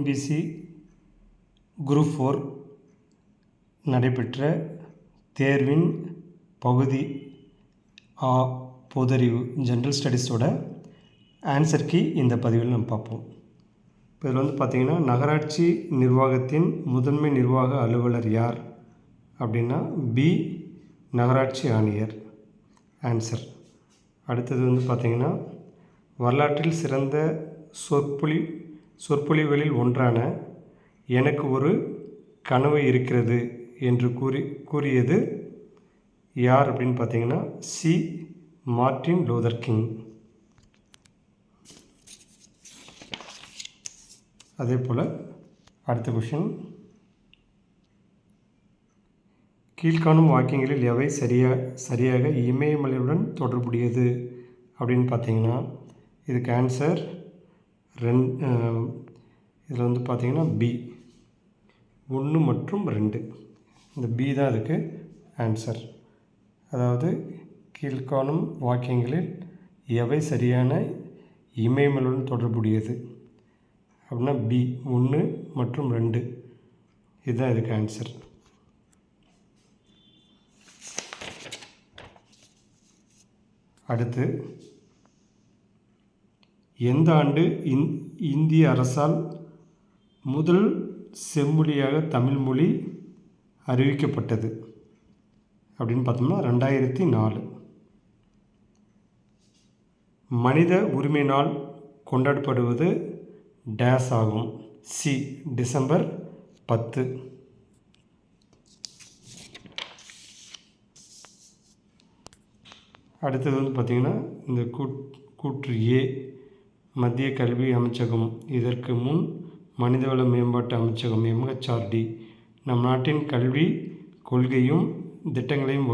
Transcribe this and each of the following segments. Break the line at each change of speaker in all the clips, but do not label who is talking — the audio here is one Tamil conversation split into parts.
டிஎன்பிசி குரூப் 4 நடைபெற்ற தேர்வின் பகுதி ஆ பொதறிவு ஜென்ரல் ஸ்டடீஸோட ஆன்சர் கீ இந்த பதிவில் நம்ம பார்ப்போம். இப்போ இதில் பார்த்திங்கன்னா நகராட்சி நிர்வாகத்தின் முதன்மை நிர்வாக அலுவலர் யார் அப்படின்னா பி நகராட்சி ஆணையர் ஆன்சர். அடுத்தது பார்த்திங்கன்னா வரலாற்றில் சிறந்த சொற்பொழிவுகளில் ஒன்றான எனக்கு ஒரு கனவு இருக்கிறது என்று கூறியது யார் அப்படின்னு பார்த்திங்கன்னா சி மார்ட்டின் லூதர் கிங். அதே போல் அடுத்த கொஷின், கீழ்காணும் வாக்கியங்களில் எவை சரியாக இமயமலையுடன் தொடர்புடையது அப்படின்னு பார்த்தீங்கன்னா இதுக்கு ஆன்சர் இதில் பார்த்தீங்கன்னா பி 1 மற்றும் 2. இந்த பி தான் அதுக்கு ஆன்சர். அதாவது கீழ்காணும் வாக்கியங்களில் எவை சரியான இமயமலையுடன் தொடர்புடையது அப்படின்னா பி 1 மற்றும் 2 இதுதான் இதுக்கு ஆன்சர். அடுத்து, எந்த ஆண்டு இந்திய அரசால் முதல் செம்மொழியாக தமிழ் மொழி அறிவிக்கப்பட்டது அப்படின்னு பார்த்தோம்னா 2004. மனித உரிமை நாள் கொண்டாடப்படுவது டேஸ் ஆகும். C December 10. அடுத்தது பார்த்திங்கன்னா இந்த கூற்று ஏ மத்திய கல்வி அமைச்சகம் இதற்கு முன் மனிதவள மேம்பாட்டு அமைச்சகம் MHRD நம் நாட்டின் கல்வி கொள்கையும் திட்டங்களையும்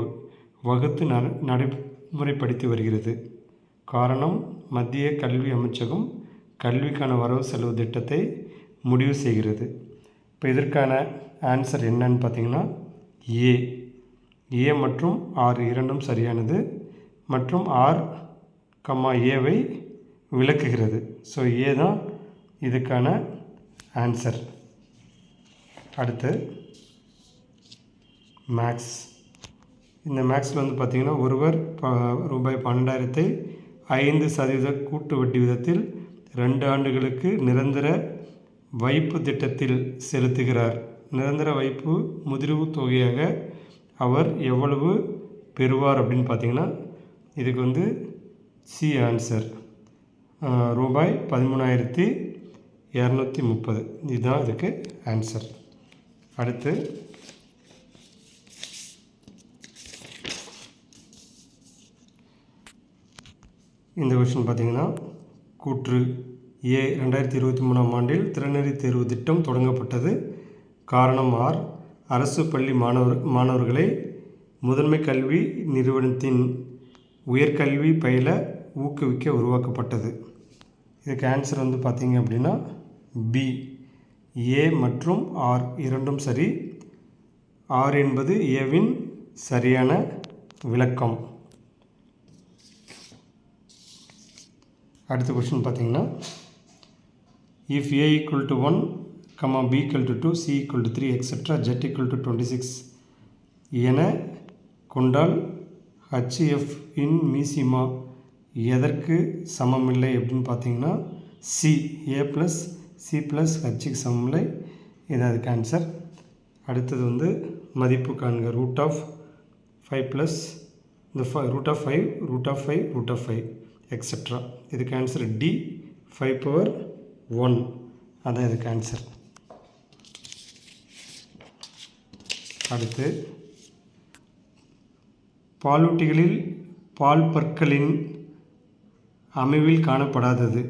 வகுத்து நடைமுறைப்படுத்தி வருகிறது. காரணம், மத்திய கல்வி அமைச்சகம் கல்விக்கான வரவு செலவு திட்டத்தை முடிவு செய்கிறது. இப்போ இதற்கான ஆன்சர் என்னன்னு பார்த்திங்கன்னா ஏ மற்றும் ஆர் இரண்டும் சரியானது மற்றும் ஆர் ஏவை விளக்குகிறது. ஸோ ஏ தான் இதுக்கான ஆன்சர். அடுத்து மேக்ஸ். இந்த மேக்ஸில் பார்த்திங்கன்னா ஒருவர் ரூபாய் 12,000 5% கூட்டு வட்டி விதத்தில் 2 ஆண்டுகளுக்கு நிரந்தர வைப்பு திட்டத்தில் செலுத்துகிறார். நிரந்தர வைப்பு முதிர்வு தொகையாக அவர் எவ்வளவு பெறுவார் அப்படின்னு பார்த்திங்கன்னா இதுக்கு சி ஆன்சர் ரூபாய் 13,230 இதுதான் இதுக்கு ஆன்சர். அடுத்து இந்த கொஸ்டின் பார்த்திங்கன்னா கூற்று ஏ 2023ஆம் ஆண்டில் திறனறி தேர்வு திட்டம் தொடங்கப்பட்டது. காரணம் ஆர் அரசு பள்ளி மாணவர்களை முதன்மை கல்வி நிறுவனத்தின் உயர்கல்வி பயில ஊக்குவிக்க உருவாக்கப்பட்டது. இதுக்கு ஆன்சர் பார்த்திங்க அப்படின்னா பி ஏ மற்றும் ஆர் இரண்டும் சரி. ஆர் என்பது ஏவின் சரியான விளக்கம். அடுத்த கொஸ்டின் பார்த்திங்கன்னா if A equal to 1, B equal to 2, C equal to 3 etcetera Z equal to 26 என கொண்டால் ஹச்எஃப் இன் மீசிமா எதற்கு சமமில்லை அப்படின்னு பார்த்தீங்கன்னா C A plus C plus ஹச்சுக்கு சமமில்லை. இது அதுக்கு ஆன்சர். அடுத்தது மதிப்பு காண்க. √5 ப்ளஸ் இந்த √5 எக்ஸெட்ரா. இதுக்கு ஆன்சர் டி 5^1 அதான் இதுக்கு ஆன்சர். அடுத்து பாலூட்டிகளில் பால் பற்களின் அமைவில் காணப்படாதது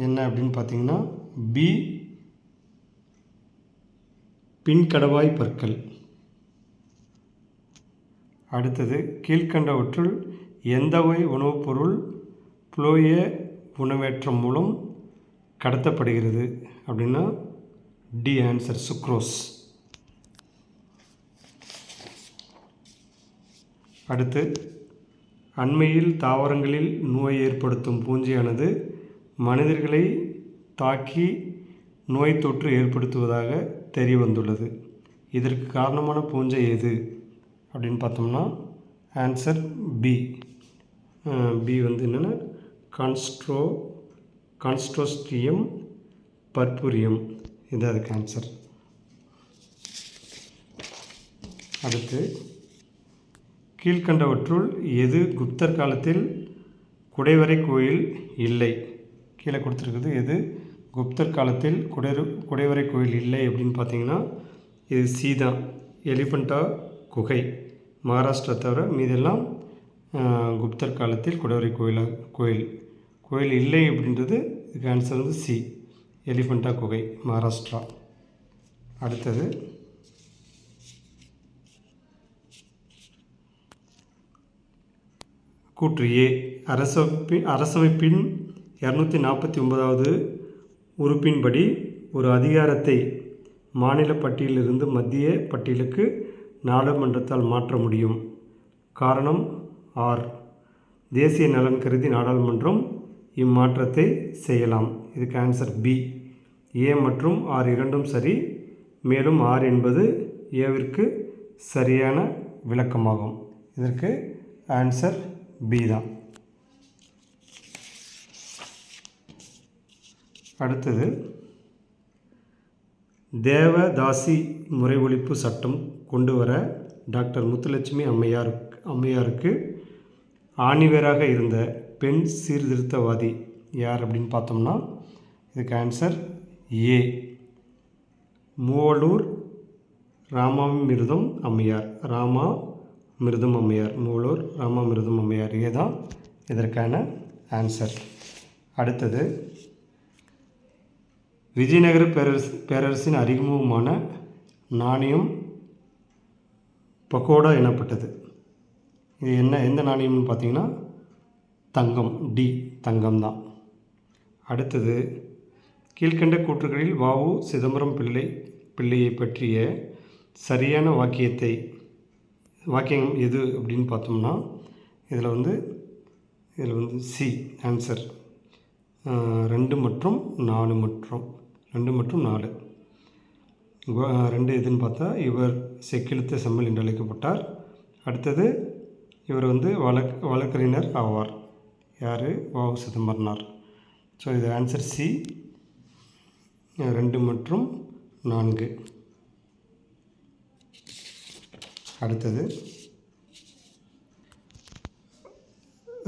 என்ன அப்படின்னு பார்த்தீங்கன்னா பி பின்கடவாய் பற்கள். அடுத்தது கீழ்கண்டவற்றுள் எந்தவகை உணவுப் பொருள் புளோய உணவேற்றம் மூலம் கடத்தப்படுகிறது அப்படின்னா டி ஆன்சர் சுக்ரோஸ். அடுத்து அண்மையில் தாவரங்களில் நோய் ஏற்படுத்தும் பூஞ்சையானது மனிதர்களை தாக்கி நோய் தொற்று ஏற்படுத்துவதாக தெரிய வந்துள்ளது. இதற்கு காரணமான பூஞ்சை எது அப்படின்னு பார்த்தோம்னா ஆன்சர் பி. பி வந்து என்னென்னா கான்ஸ்ட்ரோஸ்ட்ரியம் பர்புரியம், இது அதுக்கு ஆன்சர். அடுத்து கீழ்கண்டவற்றுள் எது குப்தர் காலத்தில் குடைவரை கோயில் இல்லை? கீழே கொடுத்துருக்குது எது குப்தர் காலத்தில் குடைவரை கோயில் இல்லை அப்படின்னு பார்த்தீங்கன்னா இது சி தான், எலிஃபண்டா குகை. மகாராஷ்டிரா தவிர மீதெல்லாம் குப்தர் காலத்தில் குடைவரை கோயில் இல்லை அப்படின்றது இதுக்கு ஆன்சர் வந்து சி, எலிஃபண்டா குகை, மகாராஷ்டிரா. அடுத்தது கூற்று ஏ. அரசமைப்பின் 249வது உறுப்பின்படி ஒரு அதிகாரத்தை மாநில பட்டியலிலிருந்து மத்திய பட்டியலுக்கு நாடாளுமன்றத்தால் மாற்ற முடியும். காரணம் ஆர். தேசிய நலன் கருதி நாடாளுமன்றம் இம்மாற்றத்தை செய்யலாம். இதுக்கு ஆன்சர் பி. ஏ மற்றும் ஆர் இரண்டும் சரி, மேலும் ஆர் என்பது ஏவிற்கு சரியான விளக்கமாகும். இதற்கு ஆன்சர் பி தான். அடுத்தது தேவதாசி முறை ஒழிப்பு சட்டம் கொண்டு வர டாக்டர் முத்துலட்சுமி அம்மையாருக்கு ஆணிவேராக இருந்த பெண் சீர்திருத்தவாதி யார் அப்படின்னு பார்த்தோம்னா இதுக்கு ஆன்சர் ஏ, மூவலூர் ராமாமிர்தம் அம்மையார். மூவலூர் ராமாமிர்தம் அம்மையார் ஏ தான் இதற்கான ஆன்சர். அடுத்தது விஜயநகர பேரரசின் அறிமுகமான நாணயம் பகோடா எனப்பட்டது. இது எந்த நாணயம்னு பார்த்தீங்கன்னா தங்கம், டி, தங்கம் தான். அடுத்தது கீழ்கண்ட கூற்றுகளில் வ.உ. சிதம்பரம் பிள்ளையை பற்றிய சரியான வாக்கியம் எது அப்படின்னு பார்த்தோம்னா இதில் வந்து சி ஆன்சர் 2 மற்றும் 4. 2 எதுன்னு பார்த்தா இவர் செக்கிழுத்த செம்மல் என்று அழைக்கப்பட்டார். அடுத்தது இவர் வந்து வழக்கறிஞர் ஆவார். யார்? வ.உ. சிதம்பரனார். ஸோ இது ஆன்சர் சி, 2 மற்றும் 4. அடுத்தது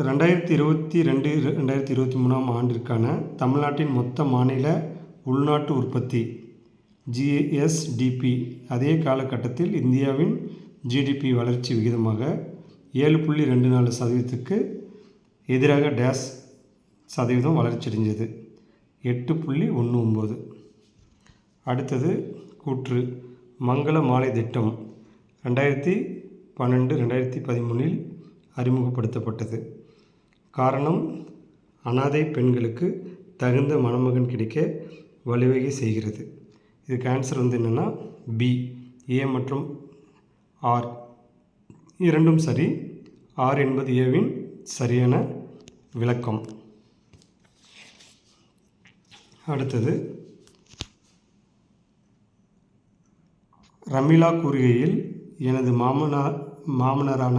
2022-2023 ஆண்டிற்கான தமிழ்நாட்டின் மொத்த மாநில உள்நாட்டு உற்பத்தி ஜிஎஸ்டிபி அதே காலகட்டத்தில் இந்தியாவின் ஜிடிபி வளர்ச்சி விகிதமாக 7.24%க்கு எதிராக டேஸ் சதவீதம் வளர்ச்சியடைஞ்சது, 8.19. அடுத்தது கூற்று மங்கள மாலை திட்டம் 2012-2013 அறிமுகப்படுத்தப்பட்டது. காரணம் அனாதை பெண்களுக்கு தகுந்த மணமகன் கிடைக்க வழிவகை செய்கிறது. இதுக்கு ஆன்சர் வந்து என்னென்னா பி. ஏ மற்றும் ஆர் இரண்டும் சரி, ஆர் என்பது ஏவின் சரியான விளக்கம். அடுத்தது ரமீலா கூறுகையில் எனது மாமனாரான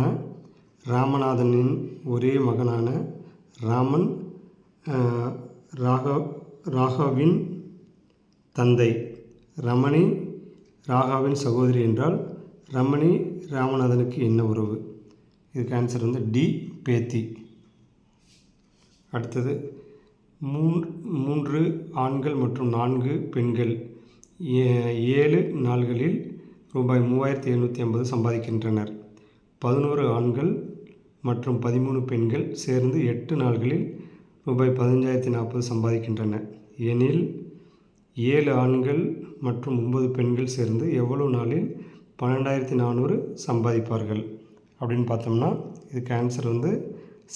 ராமநாதனின் ஒரே மகனான ராமன் ராகாவின் தந்தை, ரமணி ராகாவின் சகோதரி என்றால் ரமணி ராமநாதனுக்கு என்ன உறவு? இதுக்கு ஆன்சர் வந்து டி, பேத்தி. அடுத்தது 3 ஆண்கள் மற்றும் 4 பெண்கள் 7 நாள்களில் ரூபாய் 3750 சம்பாதிக்கின்றனர். 11 ஆண்கள் மற்றும் 13 பெண்கள் சேர்ந்து 8 நாள்களில் ரூபாய் 1540 சம்பாதிக்கின்றனர் எனில் 7 ஆண்கள் மற்றும் 9 பெண்கள் சேர்ந்து எவ்வளவு நாளில் 12400 சம்பாதிப்பார்கள் அப்படின்னு பார்த்தோம்னா இதுக்கு ஆன்சர் வந்து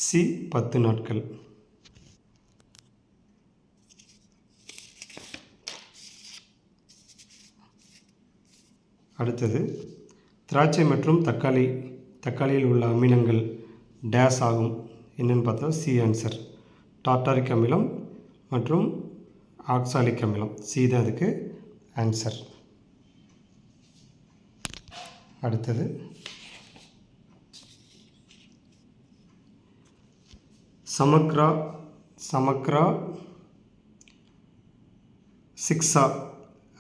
சி, 10 நாட்கள். அடுத்தது திராட்சை மற்றும் தக்காளியில் உள்ள அமிலங்கள் டேஸ் ஆகும் என்னென்னு பார்த்தா சி ஆன்சர், டார்டாரிக் அமிலம் மற்றும் ஆக்சாலிக் அமிலம். சி தான் அதுக்கு ஆன்சர். அடுத்தது சமக்ரா சிக்ஷா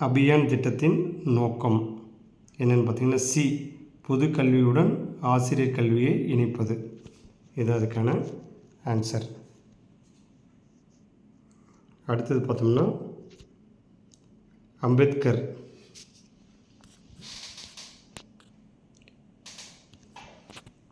அபியான் திட்டத்தின் நோக்கம் என்னென்னு பார்த்தீங்கன்னா சி பொது கல்வியுடன் ஆசிரியர் கல்வியை இணைப்பது. இது அதுக்கான ஆன்சர். அடுத்தது பார்த்தோம்னா அம்பேத்கர்